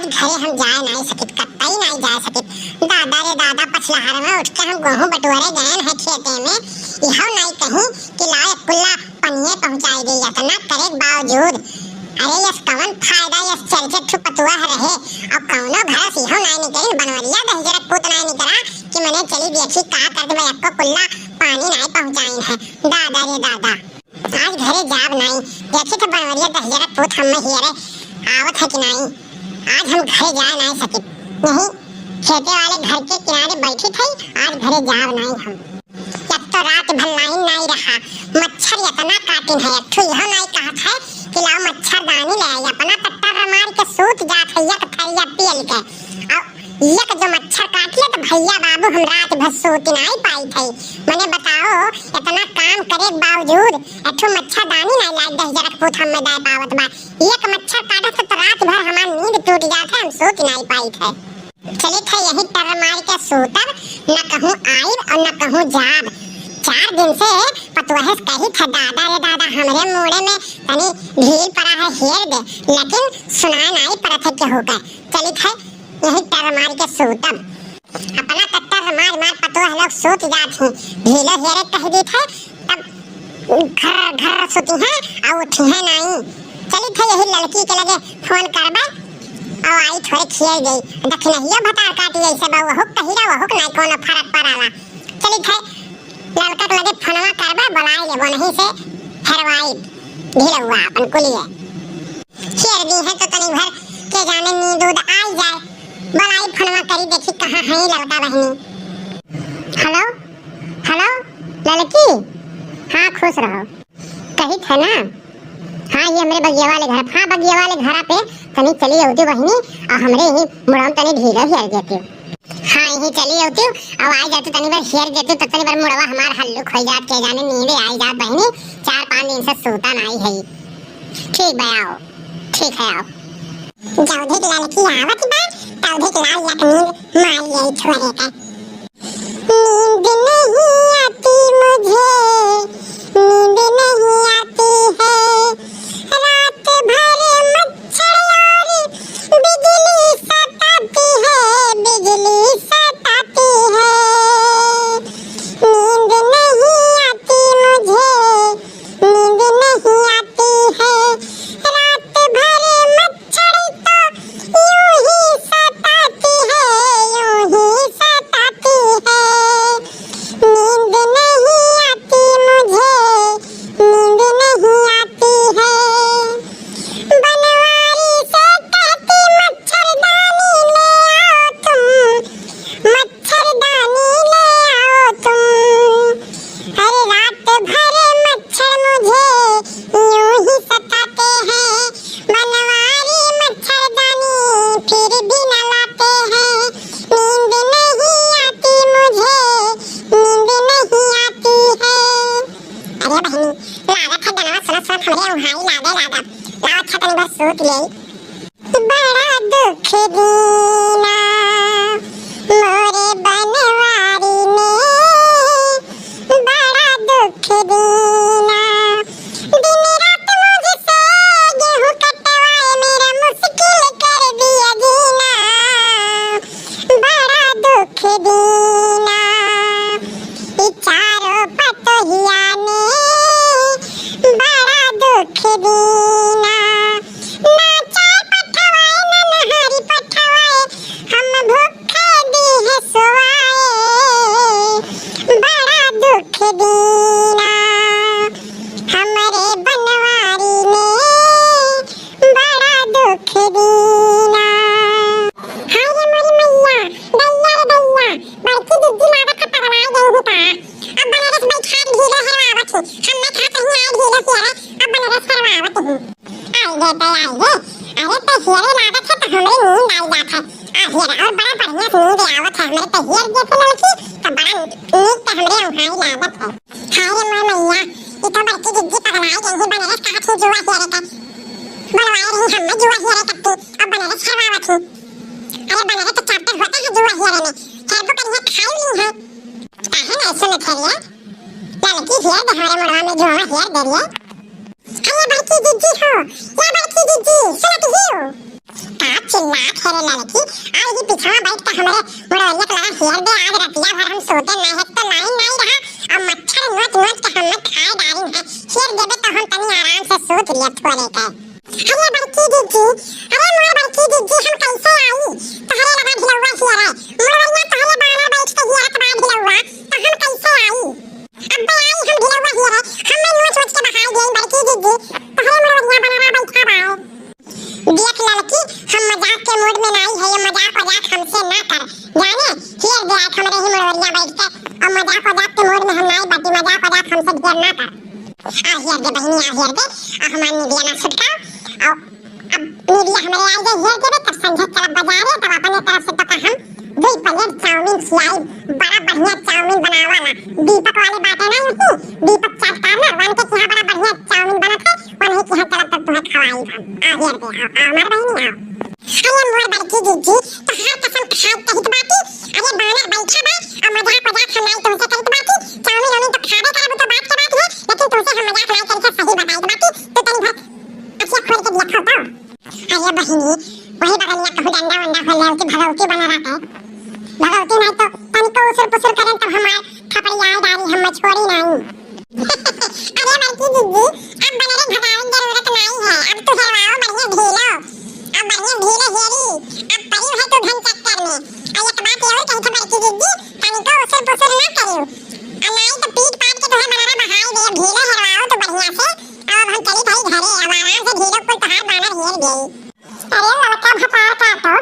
घरे हम जाए नहीं सकित, कतई नहीं जा सकित। दादा रे दादा पछलहर में उठ के हम गेहूं बटोरे गए हैं खेते में, यह नहीं कहीं कि लाए कुल्ला पनिये पहुंचाई दी इतना करे बावजूद। अरे यस कवन फायदा यस चलचे ठुपतुआ रहे और कौनो घर से यह नहीं निकली बनवरिया दहजरक पूत नहीं निकला कि मैंने चली देखी का कर दे को कुल्ला पानी नहीं पहुंचाई है। दादा रे दादा आज घरे जाब नहीं देखी तो बनवरिया दहजरक पूत हम में हियरे आवत है कि नहीं। आज हम घरे जा नहीं सके, नहीं खेते वाले घर के किनारे बैठी थी, आज घरे जाब नहीं हम। जब तो रात भर लाइन नहीं रहा, मच्छर इतना काटिन है, यह नहीं कहत है कि लाओ मच्छरदानी ले आई, अपना पट्टा मार के सूत जात है एक थरिया पेल के। और एक जो मच्छर काट लिया तो भैया बाबू हम रात भर सूत नहीं पाई थी। मैंने बताओ इतना काम करे बावजूद एठो मच्छरदानी नहीं लाई दहजरक पूत हम में दाई पावत बा। एक मच्छर काटा तो रात भर हमार नींद टूट जात है, हम सूत नहीं पाई थे। चले थे यही टर मार के सूतब, न कहूँ आइब और न कहूँ जाब। 4 दिन से पतुहस कही था दादा रे दादा हमरे मोड़े में तनी ढील पड़ा है हेर दे, लेकिन सुनाए नहीं पड़ा थे के हो गए। चली थे यही टर मार के सूतब, अपना कट्टर मार मार पतुह लोग सूत जात हैं, ढीलो हेरे कह दी थे तब घर घर सूती हैं और उठी हैं नहीं। चली थे यही लड़की के लगे फोन करबा और आई थोड़े खियल गई दक्षिणहिया भतार काटी ऐसे बा वहुक कहिरा वहुक नहीं कोनो फर्क पड़ाला। चली थे लड़का के लगे फोनवा करबा बुलाए ले वहीं से हरवाई ढिलवा अपन कुलिए खियर दी है तो तनी भर के जाने नींद उद आई जाए। बुलाई फोनवा करी देखी कहां है लड़का बहनी। हेलो हेलो लड़की, हाँ खुश रहो, कही थे ना हाँ ये हमरे बगिया वाले घर, हाँ बगिया वाले घर पे तनी चली होती बहनी और हमरे ही मुड़म तनी ढीला हेर देती, हाँ यही चली होती और आई जाती तनी बार हेर देती तो तनी बार मुड़वा हमार हल्लू खोई जात के जाने नींद आई जात बहनी। 4-5 दिन से सूता नहीं है। ठीक है आओ, ठीक है आओ। जौधे की लड़की आवत बा तौधे की लाल लक नींद मार गई छोरे का। नींद नहीं आती मुझे, नींद नहीं आती है, रात भर मच्छर और बिजली सताती है, बिजली सताती है। नींद नहीं आती मुझे, नींद नहीं आती है, रात भर मच्छर तो यूं ही सताती है, यूं ही सताती है। नींद नहीं आती मुझे, नींद नहीं आती है। बनवारी से कहती मच्छरदानी ले आओ तुम, मच्छरदानी ले आओ तुम। अरे रात भर मच्छर मुझे यूं ही सताते हैं, बनवारी मच्छरदानी फिर भी न लाते हैं। नींद नहीं आती मुझे, नींद नहीं आती है। अरे बहनी लागत है गनवा सुनत सुनत हमरे उहाई लागे लागत लाओ अच्छा तनी बस सूत ले। बड़ा दुख दीना मोरे बनवारी ने, बड़ा दुख दीना। दिन रात मुझसे गेहूं कटवाए मेरा मुश्किल कर दिया जीना, बड़ा दुख दीना। ये चारों पतोहिया ने बड़ा दुख दीना। ना चाय पठवाए ना नहारी पठवाए, हम भूखे दी है सोवाए, बड़ा दुख दीना। हमरे बनवारी ने बड़ा दुख दीना। हाय रे मोरी मैया दैया रे दैया, बड़की दीदी लागत है पगलाए गई हूँ का। अब बनारस बैठा ढीले हरवावत है, हमने कहा कहीं आए ढीले हियरे अब बनारस हरवावत हूँ। आई गे तो आई गे, अरे तो हियरे लागत है तो हमरे नींद आई जात है। हियरे और बड़ा बढ़िया से नींद आवत है हमरे तो हियर जैसे लड़की तो बड़ा नींद तो हमरे उहाई लागत है। हाय रे मोर मैया ये तो बड़की दीदी पगलाए गई है, बनारस कहा थी जुआ हियरे का बुलवाए रही हम जुआ हियरे कत्ती अब बनारस हरवावत हूँ। अरे बनारस तो चैप्टर होता है जुआ हियरे में, खैर वो कहीं खाई ली है काहे नहीं सुन थरिया लड़की हियर दे हमारे मुड़वा में जुआ हियर दे रिया। अरे बड़की दीदी हो या बड़की दीदी सुनत हियो साथ चिल्लात हेरे लड़की और ये पिछवा बैठ के हमरे मुड़वैया के लगा हेर दे आज रतिया भर हम सोते ना है तो लाइन नहीं रहा और मच्छर नोच नोच के हम खाए डारी है हेर देबे तो हम तनी आराम से सोत लिया थोड़े के अरे बड़की दीदी अरे मोर बड़की दीदी हम कैसे आई तहरे लगा ढिलौआ हियर है मुड़वैया तहरे बाना बैठ के हियर के बाद ढिलौआ तो हम कैसे आई अब आई हम ढिलौआ हियर है हमें नोच नोच के बहाई गई बड़की दीदी तहरे मुड़वैया बनावा बैठा बाओ देख लड़की हम मजाक के मूड में नहीं है ये मजाक हमसे ना कर जाने हियर दे आज हमरे ही मुड़वैया बैठ के और मजाक के मूड में हम नहीं बाटी मजाक हमसे ढेर ना कर आ हियर दे बहनी आ हियर दे और हमार निदिया ना छुटका और अब निदिया हमरे आई दे हियर दे तब संझे चला बाजारे तब अपने तरफ से तो हम 2 प्लेट चाउमीन खिलाई बड़ा बढ़िया चाउमीन बनावाला दीपक वाली बातें नहीं होती दीपक चाटता ना वन के यहाँ बड़ा बढ़िया चाउमीन बना था वही के यहाँ चला तब तुम्हें खवाई हम आ हियर दे हमार बहनी आओ अरे मोर बड़की दीदी तो हर कसम खाई कहित बाती अरे बाना बैठा बा और मजाक हम नहीं तुमसे कहित बाती चाउमीन तो खाबे करब तो बात के बात है लेकिन तुमसे हम मजाक नहीं करके सही बताई बाती तो तनी भर अच्छा खोल के दिया खोल अरे बहनी वही बगलिया कहू डंडा वंडा खोल ले कि भगवती बना रहता है भगवती नहीं तो तनी को उसूर पुसूर करें तो हमार थपड़िया डारी हम छोड़ी नहीं अरे बड़की दीदी अब बनरे भगावे की जरूरत नहीं है अब तो हेरवाओ बढ़िया ढीलो अब बढ़िया ढीलो हेरी अब परी है तो धन चक्कर में और एक बात और कही था बड़की दीदी तनी को उसूर पुसूर ना करियो और नहीं तो पीट पाट के तुम्हें बनाना बहाई दे ढीलो हेरवाओ तो बढ़िया से अब हम चली भाई घरे अब आराम से ढीलो को तहार बानर हेर गई अरे लड़का भता का तो